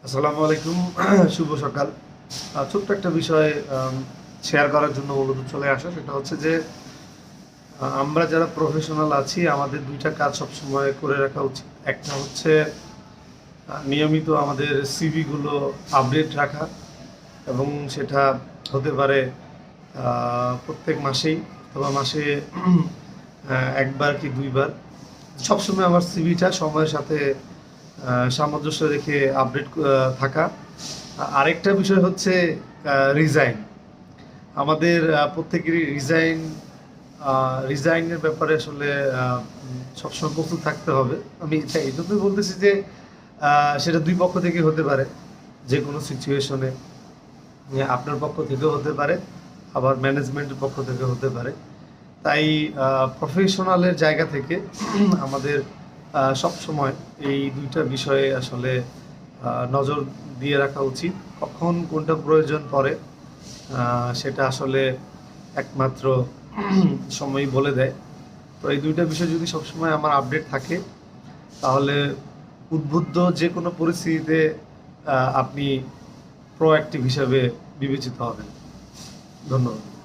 আসসালামু আলাইকুম। শুভ সকাল। ছোট্ট একটা বিষয় শেয়ার করার জন্য মূলত চলে আসা। সেটা হচ্ছে যে আমরা যারা প্রফেশনাল আছি আমাদের ২ টা কাজ সবসময় করে রাখা উচিত। একটা হচ্ছে নিয়মিত আমাদের সিভি গুলো আপডেট রাখা এবং সেটা হতে পারে প্রত্যেক মাসেই অথবা মাসে ১ বার কি ২ বার। সবসময় আমার সিভিটা সময়ের সাথে সামঞ্জস্য রেখে আপডেট থাকা। আরেকটা বিষয় হচ্ছে রিজাইন। আমাদের প্রত্যেকেরই রিজাইনের ব্যাপারে আসলে সবসময় প্রস্তুত থাকতে হবে। আমি এটা এই জন্যই বলতেছি যে সেটা ২ পক্ষ থেকে হতে পারে। যেকোনো সিচুয়েশনে আপনার পক্ষ থেকেও হতে পারে, আবার ম্যানেজমেন্টের পক্ষ থেকে হতে পারে। তাই প্রফেশনালের জায়গা থেকে আমাদের সবসময় এই ২ টা বিষয়ে আসলে নজর দিয়ে রাখা উচিত। কখন কোনটা প্রয়োজন পড়ে সেটা আসলে একমাত্র সময়ই বলে দেয়। তো এই ২ টা বিষয় যদি সবসময় আমার আপডেট থাকে তাহলে উদ্বুদ্ধ যেকোনো পরিস্থিতিতে আপনি প্রোঅ্যাক্টিভ হিসাবে বিবেচিত হবেন। ধন্যবাদ।